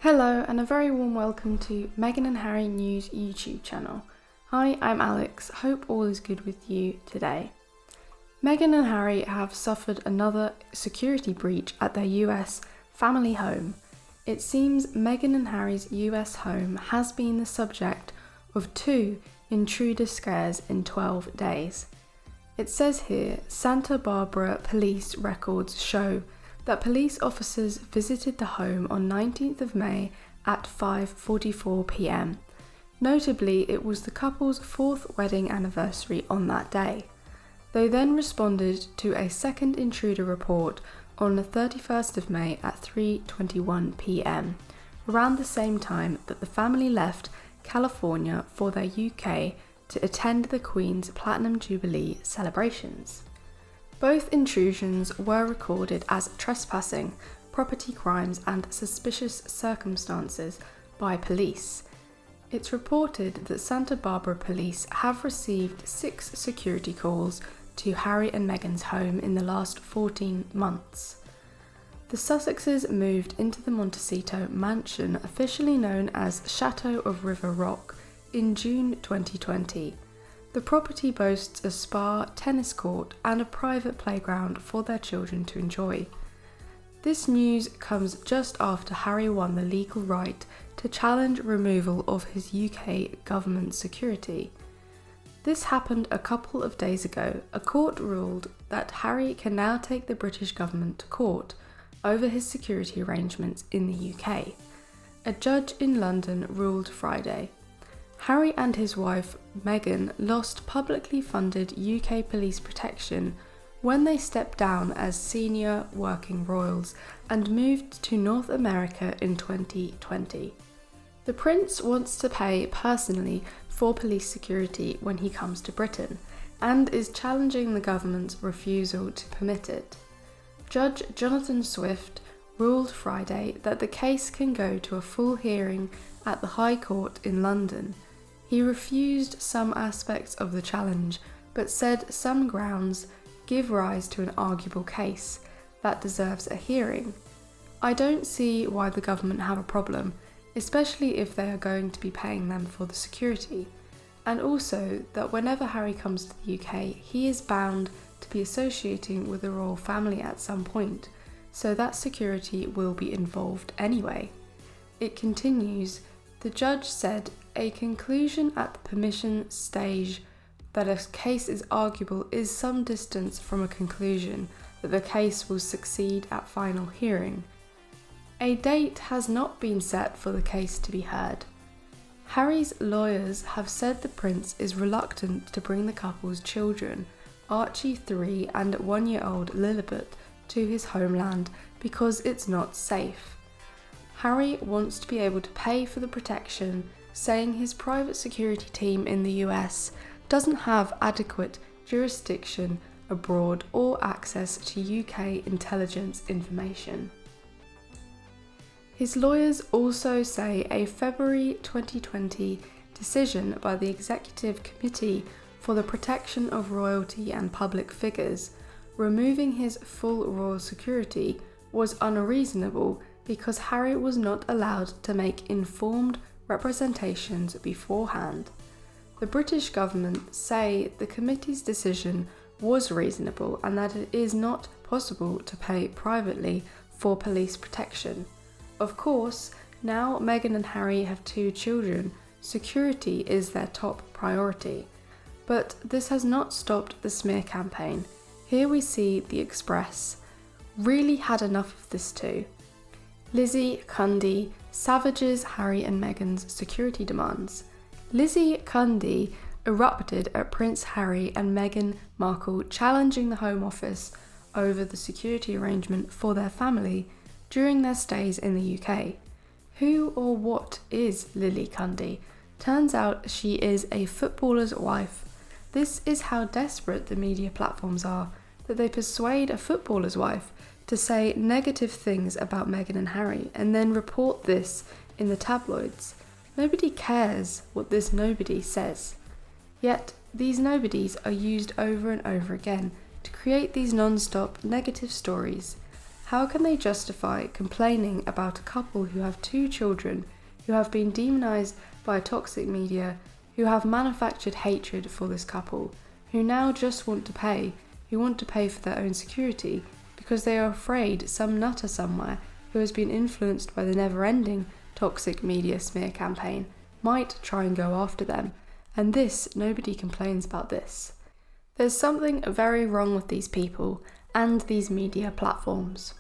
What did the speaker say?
Hello and a very warm welcome to Meghan and Harry News YouTube channel. Hi, I'm Alex, hope all is good with you today. Meghan and Harry have suffered another security breach at their US family home. It seems Meghan and Harry's US home has been the subject of 2 intruder scares in 12 days. It says here, Santa Barbara police records show that police officers visited the home on 19th of May at 5:44 p.m. Notably, it was the couple's 4th wedding anniversary on that day. They then responded to a second intruder report on the 31st of May at 3:21 p.m, around the same time that the family left California for their UK to attend the Queen's Platinum Jubilee celebrations. Both intrusions were recorded as trespassing, property crimes and suspicious circumstances by police. It's reported that Santa Barbara police have received 6 security calls to Harry and Meghan's home in the last 14 months. The Sussexes moved into the Montecito mansion, officially known as Chateau of River Rock, in June 2020. The property boasts a spa, tennis court and a private playground for their children to enjoy. This news comes just after Harry won the legal right to challenge removal of his UK government security. This happened a couple of days ago. A court ruled that Harry can now take the British government to court over his security arrangements in the UK. A judge in London ruled Friday. Harry and his wife, Meghan, lost publicly funded UK police protection when they stepped down as senior working royals and moved to North America in 2020. The Prince wants to pay personally for police security when he comes to Britain and is challenging the government's refusal to permit it. Judge Jonathan Swift ruled Friday that the case can go to a full hearing at the High Court in London. He refused some aspects of the challenge, but said some grounds give rise to an arguable case that deserves a hearing. I don't see why the government have a problem, especially if they are going to be paying them for the security, and also that whenever Harry comes to the UK, he is bound to be associating with the royal family at some point, so that security will be involved anyway. It continues, the judge said a conclusion at the permission stage that a case is arguable is some distance from a conclusion that the case will succeed at final hearing. A date has not been set for the case to be heard. Harry's lawyers have said the prince is reluctant to bring the couple's children, Archie 3 and 1-year-old Lilibet, to his homeland because it's not safe. Harry wants to be able to pay for the protection, saying his private security team in the US doesn't have adequate jurisdiction abroad or access to UK intelligence information. His lawyers also say a February 2020 decision by the Executive Committee for the Protection of Royalty and Public Figures, removing his full royal security, was unreasonable because Harry was not allowed to make informed representations beforehand. The British government say the committee's decision was reasonable and that it is not possible to pay privately for police protection. Of course, now Meghan and Harry have 2 children, security is their top priority. But this has not stopped the smear campaign. Here we see the Express really had enough of this too. Lizzie Cundy savages Harry and Meghan's security demands. Lizzie Cundy erupted at Prince Harry and Meghan Markle challenging the Home Office over the security arrangement for their family during their stays in the UK. Who or what is Lily Cundy? Turns out she is a footballer's wife. This is how desperate the media platforms are, that they persuade a footballer's wife to say negative things about Meghan and Harry and then report this in the tabloids. Nobody cares what this nobody says. Yet these nobodies are used over and over again to create these non-stop negative stories. How can they justify complaining about a couple who have 2 children, who have been demonised by toxic media, who have manufactured hatred for this couple, who now just want to pay for their own security because they are afraid some nutter somewhere who has been influenced by the never-ending toxic media smear campaign might try and go after them, and nobody complains about this. There's something very wrong with these people and these media platforms.